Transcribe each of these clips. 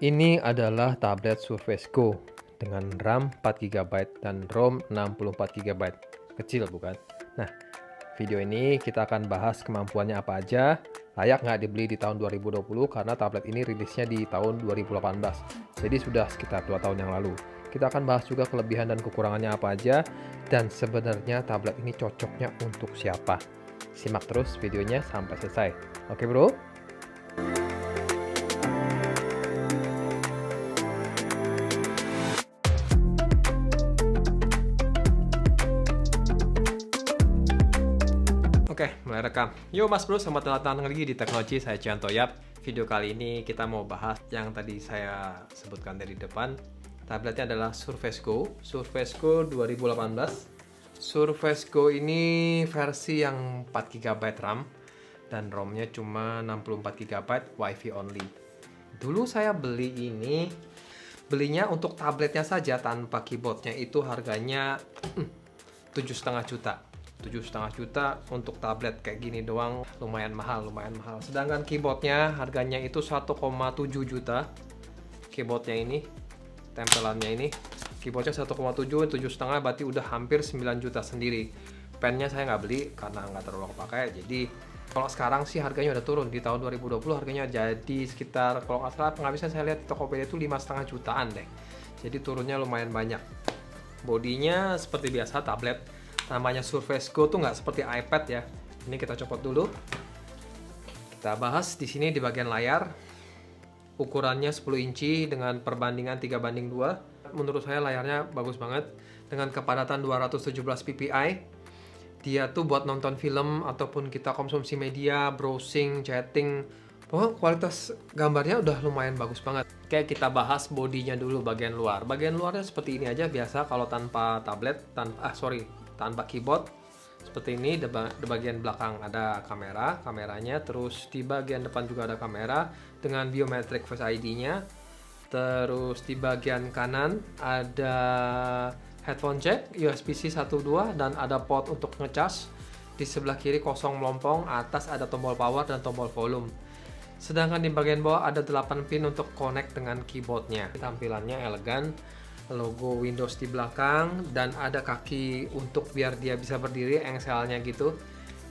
Ini adalah tablet Surface Go dengan RAM 4 GB dan ROM 64 GB. Kecil bukan? Nah, video ini kita akan bahas kemampuannya apa aja, layak nggak dibeli di tahun 2020 karena tablet ini rilisnya di tahun 2018. Jadi sudah sekitar 2 tahun yang lalu. Kita akan bahas juga kelebihan dan kekurangannya apa aja, dan sebenarnya tablet ini cocoknya untuk siapa. Simak terus videonya sampai selesai. Oke bro? Oke, mulai rekam. Yo Mas Bro, selamat datang lagi di Teknologi, saya Cianto Yap. Video kali ini kita mau bahas yang tadi saya sebutkan dari depan. Tabletnya adalah Surface Go 2018. Surface Go ini versi yang 4 GB RAM dan ROM-nya cuma 64 GB, WiFi only. Dulu saya belinya untuk tabletnya saja tanpa keyboardnya itu harganya 7,5 juta. 7,5 juta untuk tablet kayak gini doang lumayan mahal. Sedangkan keyboardnya harganya itu 1,7 juta. Keyboardnya ini, tempelannya ini, keyboardnya 1,7, 7,5 berarti udah hampir 9 juta sendiri. Pennya saya nggak beli karena nggak terlalu pakai. Jadi kalau sekarang sih harganya udah turun. Di tahun 2020 harganya jadi sekitar, kalau nggak salah penghabisan saya lihat di Tokopedia itu 5,5 jutaan deh. Jadi turunnya lumayan banyak. Bodinya seperti biasa tablet. Namanya Surface Go tuh nggak seperti iPad ya. Ini kita copot dulu. Kita bahas di sini di bagian layar. Ukurannya 10 inci dengan perbandingan 3:2. Menurut saya layarnya bagus banget. Dengan kepadatan 217 ppi. Dia tuh buat nonton film ataupun kita konsumsi media, browsing, chatting. Pokoknya kualitas gambarnya udah lumayan bagus banget. Kayak kita bahas bodinya dulu bagian luar. Bagian luarnya seperti ini aja biasa kalau tanpa tablet, tanpa keyboard. Seperti ini, di bagian belakang ada kameranya, terus di bagian depan juga ada kamera dengan biometric Face ID-nya. Terus di bagian kanan ada headphone jack USB-C 1.2 dan ada port untuk ngecas. Di sebelah kiri kosong melompong, atas ada tombol power dan tombol volume. Sedangkan di bagian bawah ada 8 pin untuk connect dengan keyboardnya. Tampilannya elegan, logo Windows di belakang, dan ada kaki untuk biar dia bisa berdiri, engselnya gitu.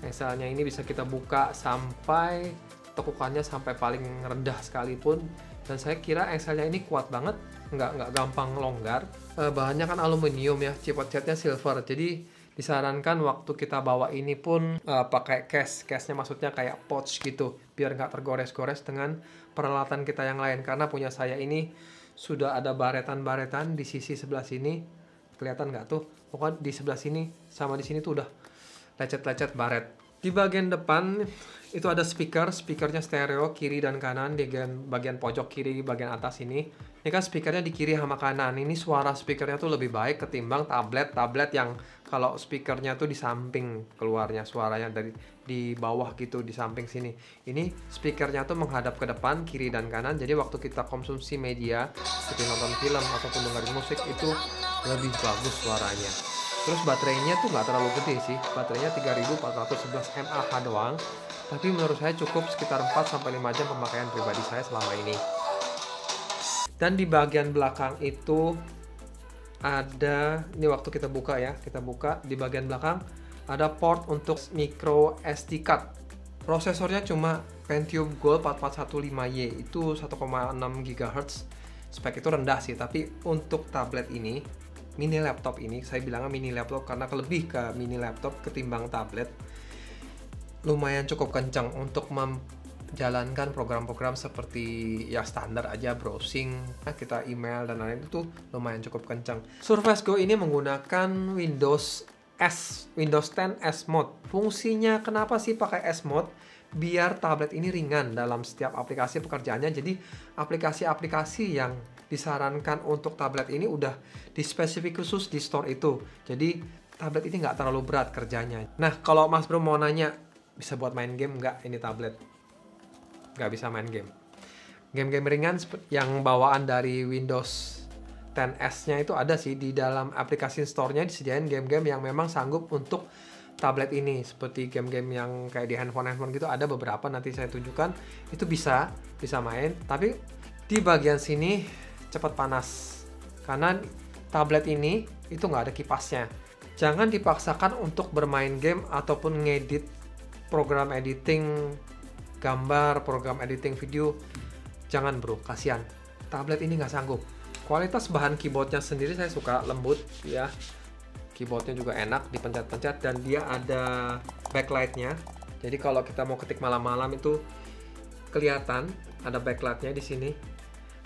Engselnya ini bisa kita buka sampai tekukannya sampai paling rendah sekalipun, dan saya kira engselnya ini kuat banget, nggak gampang longgar. Bahannya kan aluminium ya, chipset catnya silver, jadi disarankan waktu kita bawa ini pun pakai case-nya, maksudnya kayak pouch gitu, biar nggak tergores-gores dengan peralatan kita yang lain. Karena punya saya ini sudah ada baretan-baretan di sisi sebelah sini, kelihatan nggak tuh? Pokoknya di sebelah sini sama di sini tuh udah lecet-lecet baret. Di bagian depan itu ada speakernya stereo kiri dan kanan di bagian pojok kiri bagian atas ini. Ini kan speakernya di kiri sama kanan. Ini suara speakernya tuh lebih baik ketimbang tablet yang kalau speakernya tuh di samping keluarnya suaranya dari di bawah gitu di samping sini. Ini speakernya tuh menghadap ke depan kiri dan kanan. Jadi waktu kita konsumsi media seperti nonton film ataupun dengerin musik itu lebih bagus suaranya. Terus baterainya tuh nggak terlalu gede sih, baterainya 3411 mAh doang, tapi menurut saya cukup sekitar 4-5 jam pemakaian pribadi saya selama ini. Dan di bagian belakang itu ada, ini waktu kita buka ya, di bagian belakang ada port untuk micro SD card. Prosesornya cuma Pentium Gold 4415Y, itu 1,6 GHz. Spek itu rendah sih, tapi untuk tablet ini, mini laptop ini, saya bilangnya mini laptop karena lebih ke mini laptop ketimbang tablet, lumayan cukup kencang untuk menjalankan program-program seperti ya standar aja, browsing, kita email dan lain-lain, itu lumayan cukup kencang. Surface Go ini menggunakan Windows 10 S Mode. Fungsinya kenapa sih pakai S Mode? Biar tablet ini ringan dalam setiap aplikasi pekerjaannya. Jadi aplikasi-aplikasi yang disarankan untuk tablet ini udah dispesifik khusus di store itu. Jadi tablet ini nggak terlalu berat kerjanya. Nah, kalau Mas Bro mau nanya, bisa buat main game nggak ini tablet? Nggak bisa main game. Game-game ringan yang bawaan dari Windows 10S-nya itu ada sih di dalam aplikasi store-nya, disediain game-game yang memang sanggup untuk tablet ini, seperti game-game yang kayak di handphone gitu ada beberapa, nanti saya tunjukkan, itu bisa main. Tapi Di bagian sini cepat panas karena tablet ini itu nggak ada kipasnya. Jangan dipaksakan untuk bermain game ataupun ngedit program editing gambar, program editing video. Jangan bro, kasihan. Tablet ini nggak sanggup. Kualitas bahan keyboardnya sendiri saya suka, lembut ya. Keyboardnya juga enak, dipencet-pencet, dan dia ada backlightnya. Jadi kalau kita mau ketik malam-malam itu kelihatan ada backlightnya di sini.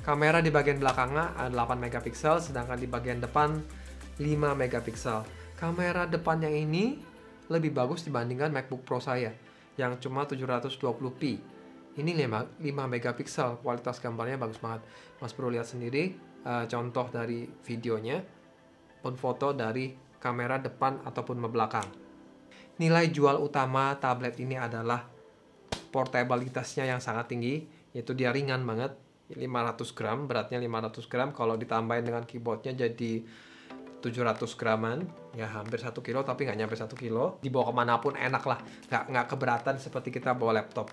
Kamera di bagian belakangnya ada 8 megapiksel, sedangkan di bagian depan 5 megapiksel. Kamera depannya ini lebih bagus dibandingkan MacBook Pro saya yang cuma 720p. Ini 5 megapiksel, kualitas gambarnya bagus banget. Mas Bro lihat sendiri contoh dari videonya pun foto dari kamera depan ataupun belakang. Nilai jual utama tablet ini adalah portabilitasnya yang sangat tinggi, yaitu dia ringan banget. 500 gram, beratnya 500 gram, kalau ditambahin dengan keyboardnya jadi 700 graman, ya hampir 1 kilo, tapi nggak nyampe 1 kilo. Dibawa kemanapun enak lah, nggak keberatan seperti kita bawa laptop.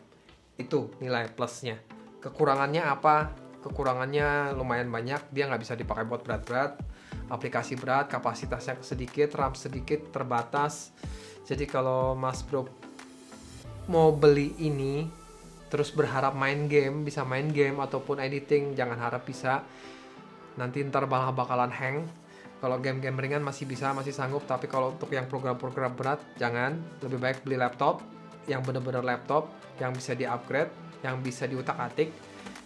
Itu nilai plusnya. Kekurangannya apa? Kekurangannya lumayan banyak, dia nggak bisa dipakai buat berat-berat, aplikasi berat, kapasitasnya sedikit, RAM sedikit, terbatas. Jadi kalau Mas Bro mau beli ini terus berharap main game, bisa main game ataupun editing, jangan harap bisa. Nanti ntar bakalan hang. Kalau game-game ringan masih bisa, masih sanggup, tapi kalau untuk yang program-program berat, jangan. Lebih baik beli laptop, yang bener-bener laptop, yang bisa di-upgrade, yang bisa diutak-atik.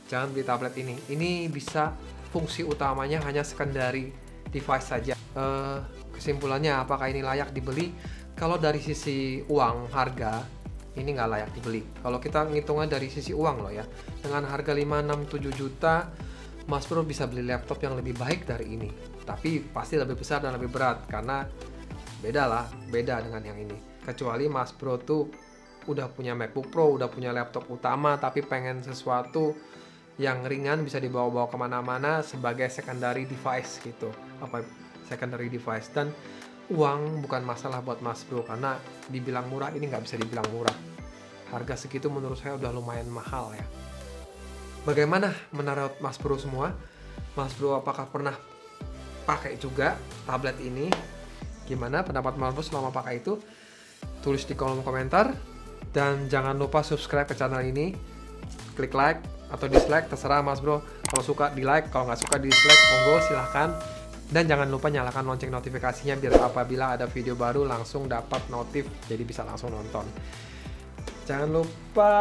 Jangan beli tablet ini. Ini bisa fungsi utamanya hanya secondary device saja. Kesimpulannya, apakah ini layak dibeli? Kalau dari sisi uang, harga, ini nggak layak dibeli. Kalau kita ngitungnya dari sisi uang loh ya, dengan harga 5, 6, 7 juta, Mas Bro bisa beli laptop yang lebih baik dari ini. Tapi pasti lebih besar dan lebih berat, karena beda dengan yang ini. Kecuali Mas Bro tuh udah punya MacBook Pro, udah punya laptop utama, tapi pengen sesuatu yang ringan bisa dibawa-bawa kemana-mana sebagai secondary device gitu. Secondary device. Dan uang bukan masalah buat Mas Bro, karena dibilang murah ini nggak bisa dibilang murah. Harga segitu menurut saya udah lumayan mahal ya. Bagaimana menurut Mas Bro semua? Mas Bro apakah pernah pakai juga tablet ini? Gimana pendapat Mas Bro selama pakai itu? Tulis di kolom komentar. Dan jangan lupa subscribe ke channel ini. Klik like atau dislike, terserah Mas Bro. Kalau suka di like, kalau nggak suka di dislike, monggo silahkan. Dan jangan lupa nyalakan lonceng notifikasinya biar apabila ada video baru langsung dapat notif, jadi bisa langsung nonton. Jangan lupa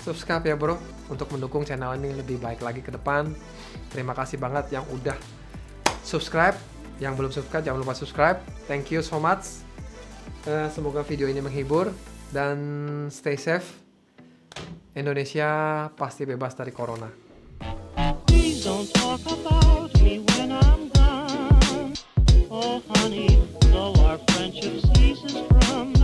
subscribe ya bro, untuk mendukung channel ini lebih baik lagi ke depan. Terima kasih banget yang udah subscribe. Yang belum subscribe jangan lupa subscribe. Thank you so much. Semoga video ini menghibur dan stay safe. Indonesia pasti bebas dari corona. Please don't talk about me when I'm gone. Oh honey, though our friendship ceases from